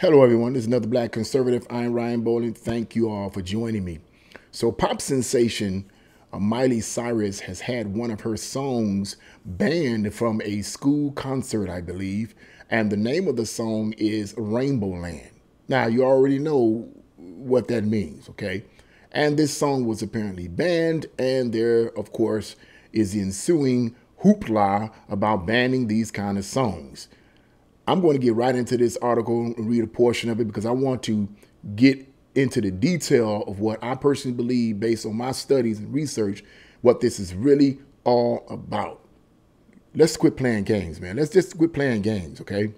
Hello, everyone. This is another Black Conservative. I'm Rainbowland. Thank you all for joining me. So, pop sensation Miley Cyrus has had one of her songs banned from a school concert, I believe, and the name of the song is Rainbowland. Now, you already know what that means, okay? And this song was apparently banned, and there, of course, is the ensuing hoopla about banning these kind of songs. I'm going to get right into this article and read a portion of it because I want to get into the detail of what I personally believe based on my studies and research, what this is really all about. Let's quit playing games, man. Let's just quit playing games, okay?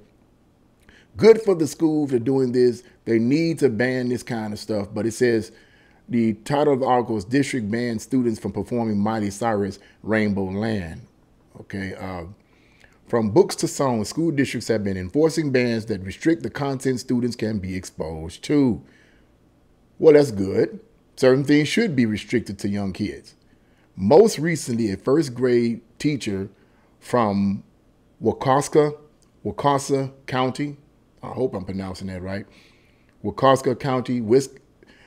Good for the schools for doing this. They need to ban this kind of stuff. But it says the title of the article is District Bans Students from Performing Miley Cyrus Rainbowland. Okay. From books to songs, school districts have been enforcing bans that restrict the content students can be exposed to. Well, that's good. Certain things should be restricted to young kids. Most recently, a first grade teacher from Waukesha County, I hope I'm pronouncing that right, Waukesha County,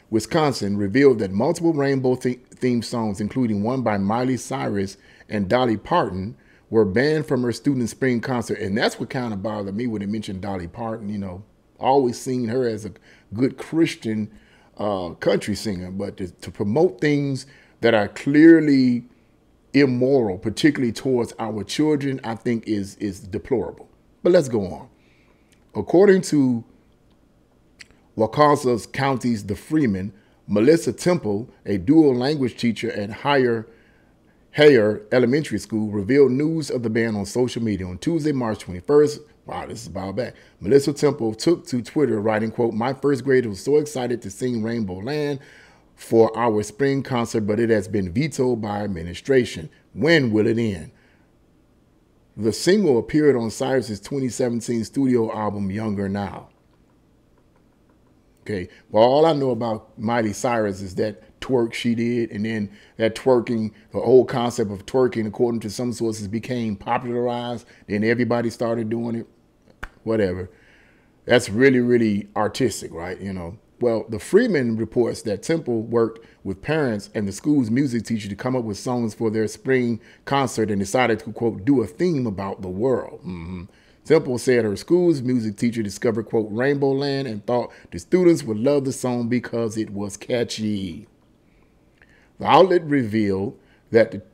Wisconsin, revealed that multiple rainbow themed songs, including one by Miley Cyrus and Dolly Parton, were banned from her student spring concert. And that's what kind of bothered me when they mentioned Dolly Parton. You know, always seen her as a good Christian country singer, but to promote things that are clearly immoral, particularly towards our children, I think is deplorable. But let's go on. According to Waukesha County's The Freeman, Melissa Temple, a dual language teacher at Hayer Elementary School, revealed news of the ban on social media on Tuesday, March 21st. Wow, this is about back. Melissa Temple took to Twitter writing, quote, "My first grader was so excited to sing Rainbowland for our spring concert, but it has been vetoed by administration. When will it end?" The single appeared on Cyrus's 2017 studio album, Younger Now. Okay, well, all I know about Miley Cyrus is that twerk she did, and then that twerking, the whole concept of twerking, according to some sources, became popularized. Then everybody started doing it. Whatever. That's really, really artistic, right? You know. Well, the Freeman reports that Temple worked with parents and the school's music teacher to come up with songs for their spring concert and decided to, quote, do a theme about the world. Temple said her school's music teacher discovered, quote, Rainbowland and thought the students would love the song because it was catchy. The outlet revealed that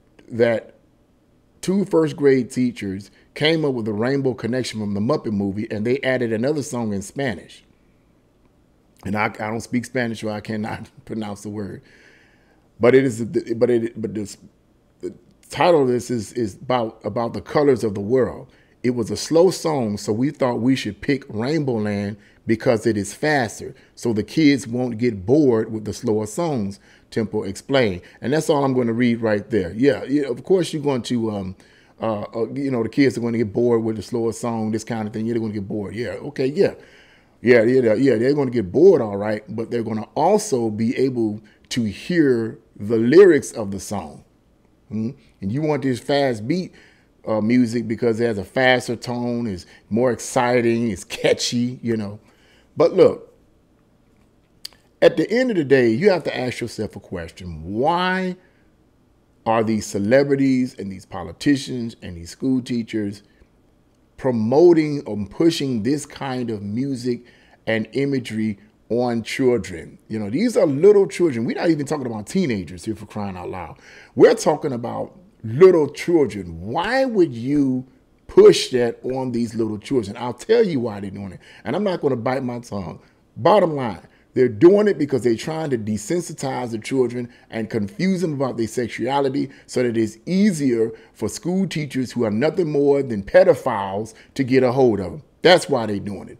two first grade teachers came up with a rainbow connection from the Muppet movie, and they added another song in Spanish. And I don't speak Spanish, so I cannot pronounce the word. But the title of this is about the colors of the world. It was a slow song, so we thought we should pick Rainbowland because it is faster, so the kids won't get bored with the slower songs, Temple explained. And that's all I'm going to read right there. Yeah, of course you're going to, the kids are going to get bored with the slower song, this kind of thing. Yeah, they're going to get bored. Yeah, okay, yeah. They're going to get bored, all right, but they're going to also be able to hear the lyrics of the song. And you want this fast beat music because it has a faster tone, is more exciting, it's catchy, you know. But look, at the end of the day, you have to ask yourself a question. Why are these celebrities and these politicians and these school teachers promoting or pushing this kind of music and imagery on children? You know, these are little children. We're not even talking about teenagers here, for crying out loud. We're talking about little children. Why would you push that on these little children? I'll tell you why they're doing it. And I'm not going to bite my tongue. Bottom line, they're doing it because they're trying to desensitize the children and confuse them about their sexuality so that it's easier for school teachers who are nothing more than pedophiles to get a hold of them. That's why they're doing it.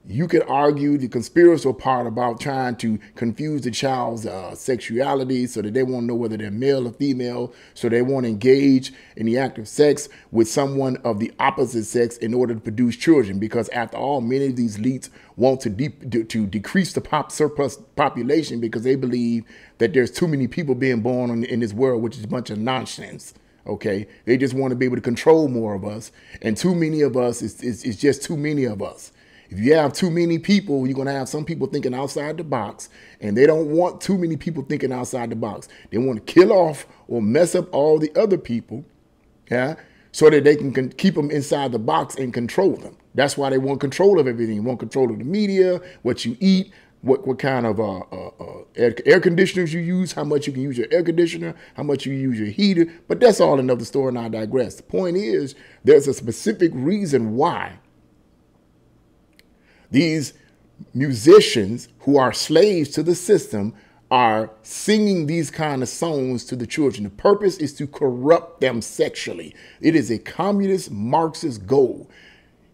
You could argue the conspiratorial part about trying to confuse the child's sexuality so that they won't know whether they're male or female, so they won't engage in the act of sex with someone of the opposite sex in order to produce children. Because after all, many of these elites want to decrease the surplus population because they believe that there's too many people being born in this world, which is a bunch of nonsense. Okay, they just want to be able to control more of us, and too many of us is just too many of us. If you have too many people, you're going to have some people thinking outside the box, and they don't want too many people thinking outside the box. They want to kill off or mess up all the other people, yeah, so that they can keep them inside the box and control them. That's why they want control of everything. They want control of the media, what you eat, what kind of air conditioners you use, how much you can use your air conditioner, how much you use your heater. But that's all another story, and I digress. The point is, there's a specific reason why these musicians who are slaves to the system are singing these kind of songs to the children. The purpose is to corrupt them sexually. It is a communist Marxist goal.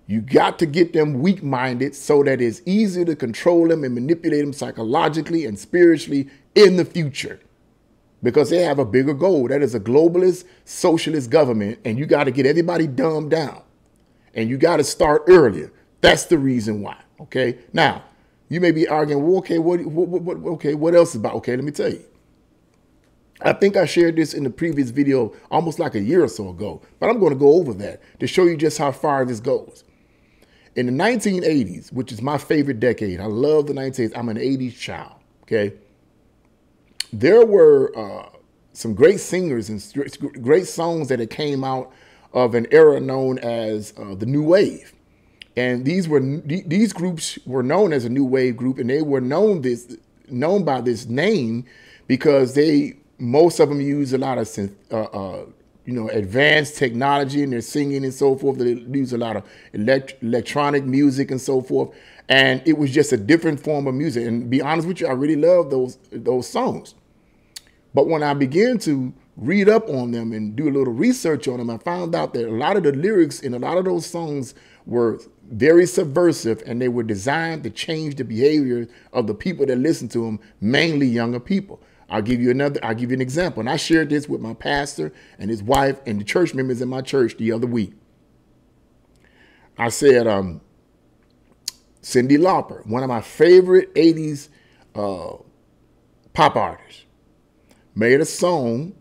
You got to get them weak-minded so that it's easier to control them and manipulate them psychologically and spiritually in the future, because they have a bigger goal. That is a globalist socialist government, and you got to get everybody dumbed down, and you got to start earlier. That's the reason why. Okay. Now, you may be arguing, well, okay, what else is about? Okay, let me tell you. I think I shared this in the previous video almost like a year or so ago, but I'm going to go over that to show you just how far this goes. In the 1980s, which is my favorite decade, I love the 1980s. I'm an 80s child, okay? There were some great singers and great songs that came out of an era known as the New Wave. And these groups were known as a New Wave group, and they were known by this name because most of them use a lot of advanced technology in their singing and so forth. They use a lot of electronic music and so forth. And it was just a different form of music. And to be honest with you, I really love those songs. But when I began to read up on them and do a little research on them, I found out that a lot of the lyrics in a lot of those songs were very subversive, and they were designed to change the behavior of the people that listen to them, mainly younger people. I'll give you an example. And I shared this with my pastor and his wife and the church members in my church the other week. I said, Cyndi Lauper, one of my favorite 80s pop artists, made a song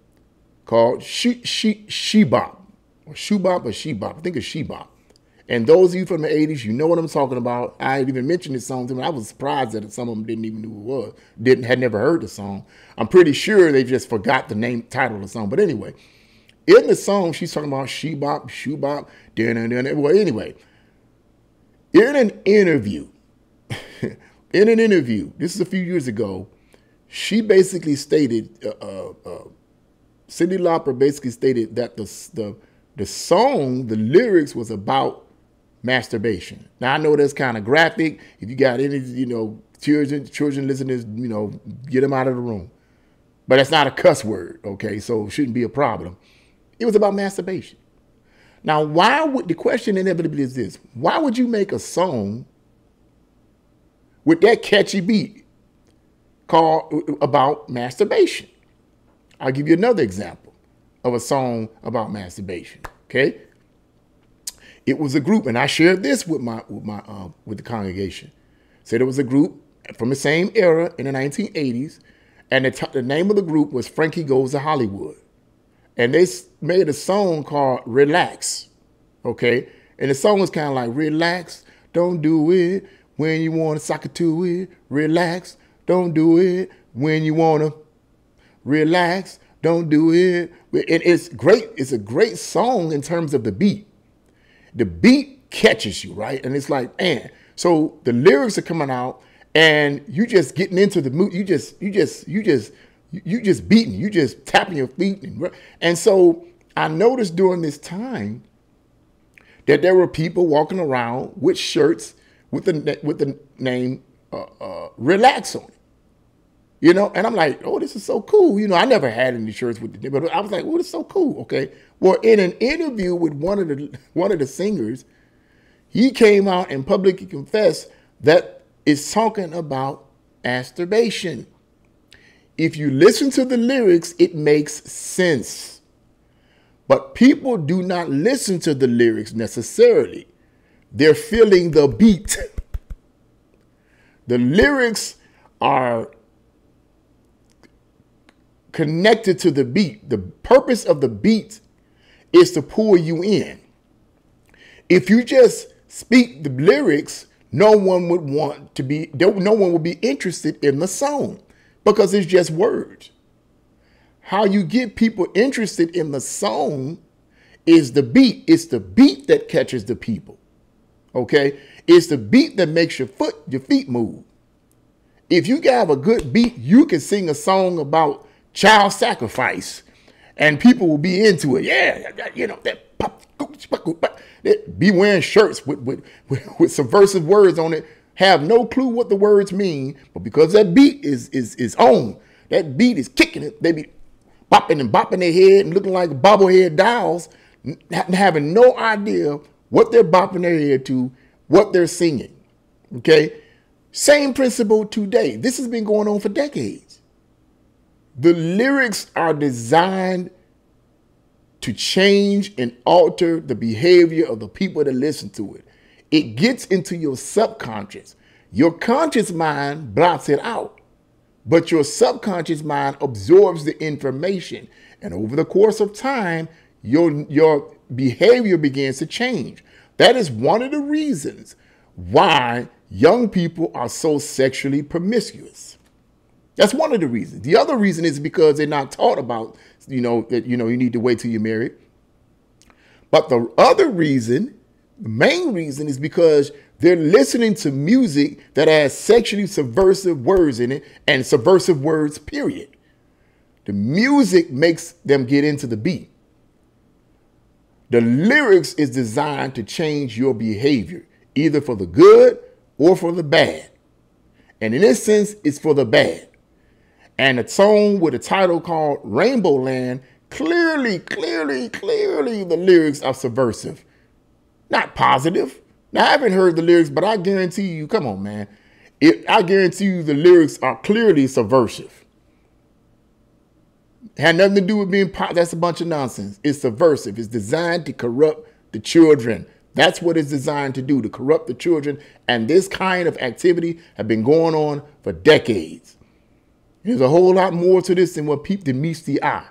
called She Bop, or Shoe Bop or She Bop. I think it's She Bop. And those of you from the 80s, you know what I'm talking about. I had even mentioned this song to them. I was surprised that some of them didn't even know who it was, had never heard the song. I'm pretty sure they just forgot the title of the song. But anyway, in the song, she's talking about She Bop, Shoe Bop, well, anyway, in an interview, this is a few years ago, she basically stated, Cyndi Lauper basically stated that the song, the lyrics was about masturbation. Now, I know that's kind of graphic. If you got any, children listeners, get them out of the room. But that's not a cuss word, okay? So it shouldn't be a problem. It was about masturbation. Now, the question inevitably is this: why would you make a song with that catchy beat about masturbation? I'll give you another example of a song about masturbation, okay? It was a group, and I shared this with the congregation. Said it was a group from the same era in the 1980s, and the name of the group was Frankie Goes to Hollywood. And they made a song called Relax, okay? And the song was kind of like, relax, don't do it when you want to sock it to it. Relax, don't do it when you want to. Relax, don't do it. And it's great. It's a great song in terms of the beat. The beat catches you, right? And it's like, man. So the lyrics are coming out, and you just getting into the mood. You just beating. You just tapping your feet. And so I noticed during this time that there were people walking around with shirts with the name Relax on it. And I'm like, oh, this is so cool. I never had any shirts with it, but I was like, oh, this is so cool. Okay. Well, in an interview with one of the singers, he came out and publicly confessed that it's talking about masturbation. If you listen to the lyrics, it makes sense. But people do not listen to the lyrics necessarily. They're feeling the beat. The lyrics are connected to the beat. The purpose of the beat is to pull you in. If you just speak the lyrics no one would want to be, no one would be interested in the song because it's just words. How you get people interested in the song is the beat. It's the beat that catches the people. Okay? It's the beat that makes your feet move. If you have a good beat, you can sing a song about child sacrifice and people will be into it. Yeah, you know, that pop, be wearing shirts with subversive words on it, have no clue what the words mean, but because that beat is on, that beat is kicking it, they be bopping and bopping their head and looking like bobblehead dolls, having no idea what they're bopping their head to, what they're singing. Okay? Same principle today. This has been going on for decades. The lyrics are designed to change and alter the behavior of the people that listen to it. It gets into your subconscious. Your conscious mind blocks it out, but your subconscious mind absorbs the information. And over the course of time, your behavior begins to change. That is one of the reasons why young people are so sexually promiscuous. That's one of the reasons. The other reason is because they're not taught about, that, you need to wait till you're married. But the other reason, the main reason, is because they're listening to music that has sexually subversive words in it and subversive words, period. The music makes them get into the beat. The lyrics is designed to change your behavior, either for the good or for the bad. And in this sense, it's for the bad. And a song with a title called Rainbowland, clearly, the lyrics are subversive, not positive. Now, I haven't heard the lyrics, but I guarantee you, come on, man. I guarantee you the lyrics are clearly subversive. It had nothing to do with being that's a bunch of nonsense. It's subversive. It's designed to corrupt the children. That's what it's designed to do, to corrupt the children. And this kind of activity has been going on for decades. There's a whole lot more to this than what meets the eye.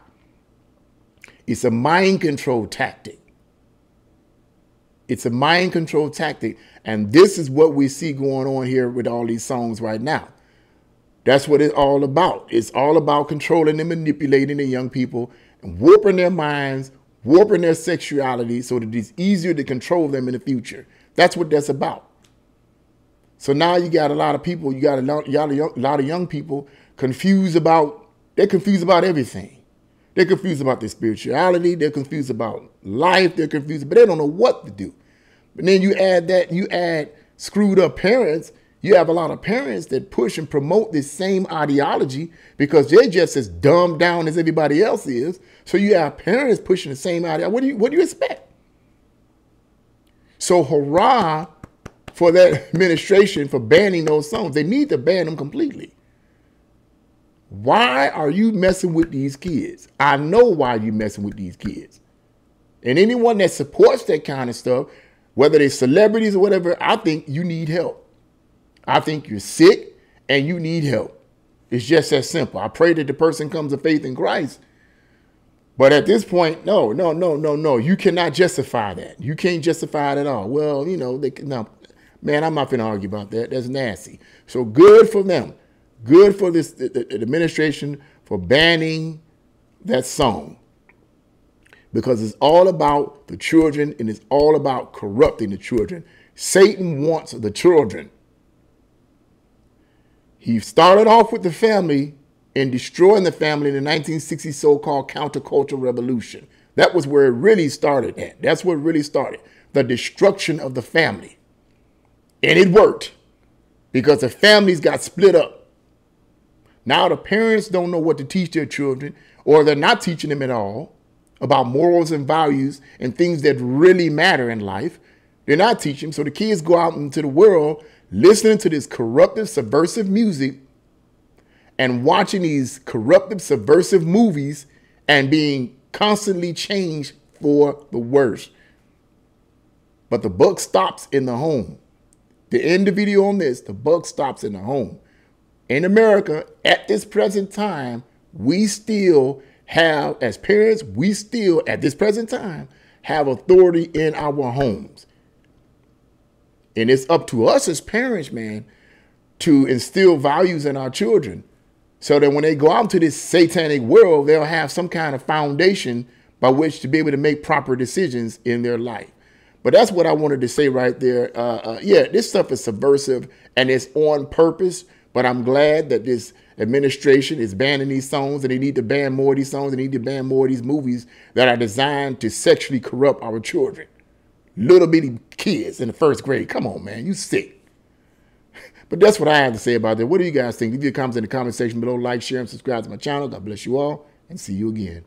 It's a mind control tactic. It's a mind control tactic. And this is what we see going on here with all these songs right now. That's what it's all about. It's all about controlling and manipulating the young people and warping their minds, warping their sexuality so that it's easier to control them in the future. That's what that's about. So now you got a lot of people, you got a lot of young people confused about everything. They're confused about their spirituality. They're confused about life. They're confused, but they don't know what to do. But then you add screwed up parents. You have a lot of parents that push and promote this same ideology because they're just as dumbed down as everybody else is. So you have parents pushing the same ideology. What do you expect? So hurrah for that administration for banning those songs. They need to ban them completely. Why are you messing with these kids? I know why you're messing with these kids. And anyone that supports that kind of stuff, whether they're celebrities or whatever, I think you need help. I think you're sick and you need help. It's just that simple. I pray that the person comes to faith in Christ. But at this point, no. You cannot justify that. You can't justify it at all. Well, no, man, I'm not going to argue about that. That's nasty. So good for them. Good for this the administration for banning that song. Because it's all about the children and it's all about corrupting the children. Satan wants the children. He started off with the family and destroying the family in the 1960s so-called countercultural revolution. That was where it really started at. That's what really started. The destruction of the family. And it worked because the families got split up. Now the parents don't know what to teach their children, or they're not teaching them at all about morals and values and things that really matter in life. They're not teaching. So the kids go out into the world listening to this corruptive, subversive music and watching these corruptive, subversive movies and being constantly changed for the worse. But the buck stops in the home. To end the video on this, the buck stops in the home. In America, at this present time, we still have, as parents, we still, at this present time, have authority in our homes. And it's up to us as parents, man, to instill values in our children so that when they go out into this satanic world, they'll have some kind of foundation by which to be able to make proper decisions in their life. But that's what I wanted to say right there. Yeah, this stuff is subversive and it's on purpose. But I'm glad that this administration is banning these songs, and they need to ban more of these songs. They need to ban more of these movies that are designed to sexually corrupt our children. Little bitty kids in the first grade. Come on, man. You sick. But that's what I have to say about that. What do you guys think? Leave your comments in the comment section below. Like, share, and subscribe to my channel. God bless you all, and see you again.